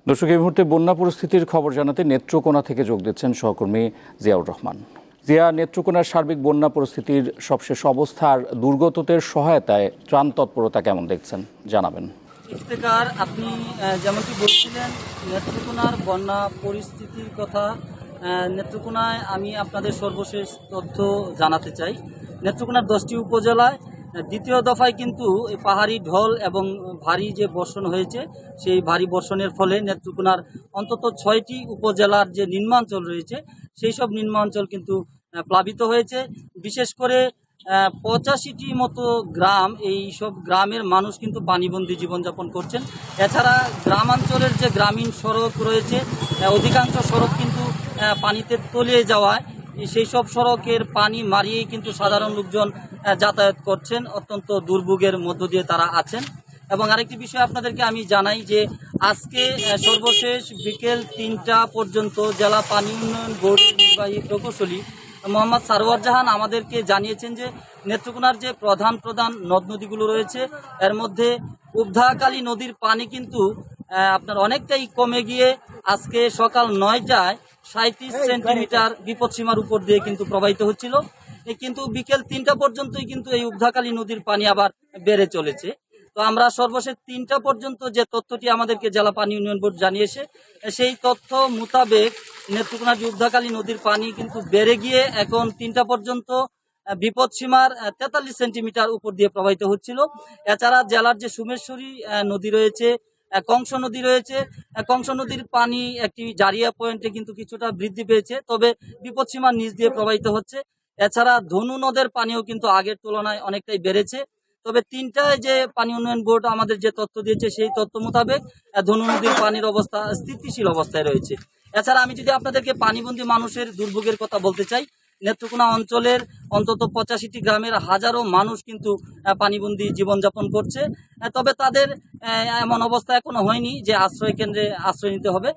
দর্শক, এই মুহূর্তে বন্যা পরিস্থিতির খবর জানাতে নেত্রকোনা থেকে যোগ দিচ্ছেন সহকর্মী জিয়াউর রহমান। জিয়া, নেত্রকোনার সার্বিক বন্যা পরিস্থিতির সবশেষ অবস্থার দুর্গতদের সহায়তায় ত্রাণ তৎপরতা কেমন দেখছেন জানাবেন। ইফতেখার, আপনি যেমনটি বলছিলেন নেত্রকোনার বন্যা পরিস্থিতির কথা, নেত্রকোনায় আমি আপনাদের সর্বশেষ তথ্য জানাতে চাই। নেত্রকোনার 10টি উপজেলায় দ্বিতীয় দফায় কিন্তু এই পাহাড়ি ঢল এবং ভারী যে বর্ষণ হয়েছে, সেই ভারী বর্ষণের ফলে নেত্রকোনার অন্তত 6টি উপজেলার যে নিম্নাঞ্চল রয়েছে সেই সব নিম্নাঞ্চল কিন্তু প্লাবিত হয়েছে। বিশেষ করে 85টি মতো গ্রাম, এই সব গ্রামের মানুষ কিন্তু পানিবন্দী জীবনযাপন করছেন। এছাড়া গ্রামাঞ্চলের যে গ্রামীণ সড়ক রয়েছে, অধিকাংশ সড়ক কিন্তু পানিতে তলিয়ে যাওয়ায় সেই সব সড়কের পানি মারিয়েই কিন্তু সাধারণ লোকজন যাতায়াত করছেন, অত্যন্ত দুর্ভোগের মধ্য দিয়ে তারা আছেন। এবং আরেকটি বিষয় আপনাদেরকে আমি জানাই যে আজকে সর্বশেষ বিকেল 3টা পর্যন্ত জেলা পানি উন্নয়ন বোর্ডের নির্বাহী প্রকৌশলী মোহাম্মদ সারোয়ার জাহান আমাদেরকে জানিয়েছেন যে নেত্রকোনার যে প্রধান প্রধান নদ নদীগুলো রয়েছে এর মধ্যে উবধাকালী নদীর পানি কিন্তু আপনার অনেকটাই কমে গিয়ে আজকে সকাল 9টায় 37 সেন্টিমিটার বিপদসীমার উপর দিয়ে কিন্তু প্রবাহিত হচ্ছিল। কিন্তু বিকেল 3টা পর্যন্তই কিন্তু এই উবধাকালী নদীর পানি আবার বেড়ে চলেছে। তো আমরা সর্বশেষ 3টা পর্যন্ত যে তথ্যটি আমাদেরকে জেলা পানি উন্নয়ন বোর্ড জানিয়েছে, সেই তথ্য মোতাবেক নেত্রকোনার উবধাকালী নদীর পানি কিন্তু বেড়ে গিয়ে এখন 3টা পর্যন্ত বিপদসীমার 43 সেন্টিমিটার উপর দিয়ে প্রবাহিত হচ্ছিল। এছাড়া জেলার যে সুমেশ্বরী নদী রয়েছে, কংস নদী রয়েছে, কংস নদীর পানি একটি জারিয়া পয়েন্টে কিন্তু কিছুটা বৃদ্ধি পেয়েছে, তবে বিপদসীমার নিচ দিয়ে প্রবাহিত হচ্ছে। এছাড়া ধনু নদের পানিও কিন্তু আগের তুলনায় অনেকটাই বেড়েছে। তবে 3টায় যে পানি উন্নয়ন বোর্ড আমাদের যে তথ্য দিয়েছে সেই তথ্য মোতাবেক ধনু নদীর পানির অবস্থা স্থিতিশীল অবস্থায় রয়েছে। এছাড়া আমি যদি আপনাদেরকে পানিবন্দী মানুষের দুর্ভোগের কথা বলতে চাই, নেত্রকোনা অঞ্চলের অন্তত 85টি গ্রামের হাজারো মানুষ কিন্তু পানিবন্দী জীবনযাপন করছে। তবে তাদের এমন অবস্থা এখনো হয়নি যে আশ্রয় কেন্দ্রে আশ্রয় নিতে হবে।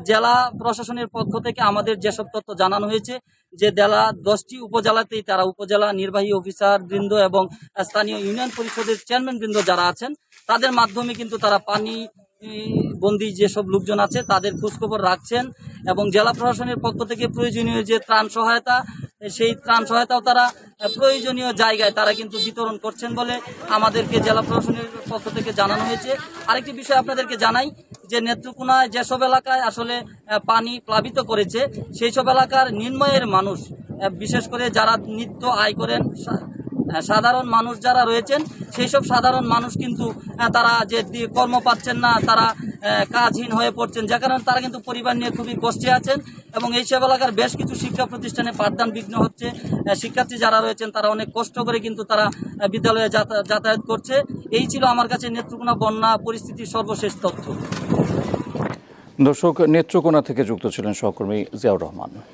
জেলা প্রশাসনের পক্ষ থেকে আমাদের যেসব তথ্য জানানো হয়েছে যে জেলা 10টি উপজেলাতেই তারা উপজেলা নির্বাহী অফিসার বৃন্দ এবং স্থানীয় ইউনিয়ন পরিষদের চেয়ারম্যান বৃন্দ যারা আছেন তাদের মাধ্যমে কিন্তু তারা পানি বন্দী যেসব লোকজন আছে তাদের খোঁজখবর রাখছেন এবং জেলা প্রশাসনের পক্ষ থেকে প্রয়োজনীয় যে ত্রাণ সহায়তা, সেই ত্রাণ সহায়তাও তারা প্রয়োজনীয় জায়গায় তারা কিন্তু বিতরণ করছেন বলে আমাদেরকে জেলা প্রশাসনের পক্ষ থেকে জানানো হয়েছে। আরেকটি বিষয় আপনাদেরকে জানাই যে নেত্রকোনায় যেসব এলাকায় আসলে পানি প্লাবিত করেছে সেই সব এলাকার নিম্নয়ের মানুষ, বিশেষ করে যারা নিত্য আয় করেন, সাধারণ মানুষ যারা রয়েছেন সেই সব সাধারণ মানুষ কিন্তু তারা যে কর্ম পাচ্ছেন না, তারা কাজহীন হয়ে পড়ছেন, যে কারণে তারা কিন্তু পরিবার নিয়ে খুবই কষ্টে আছেন এবং এইসব এলাকার বেশ কিছু শিক্ষা প্রতিষ্ঠানে পাঠদান বিঘ্ন হচ্ছে। শিক্ষার্থী যারা রয়েছেন তারা অনেক কষ্ট করে কিন্তু তারা বিদ্যালয়ে যাতায়াত করছে। এই ছিল আমার কাছে নেত্রকোনা বন্যা পরিস্থিতির সর্বশেষ তথ্য। দর্শক, নেত্রকোনা থেকে যুক্ত ছিলেন সহকর্মী জিয়াউর রহমান।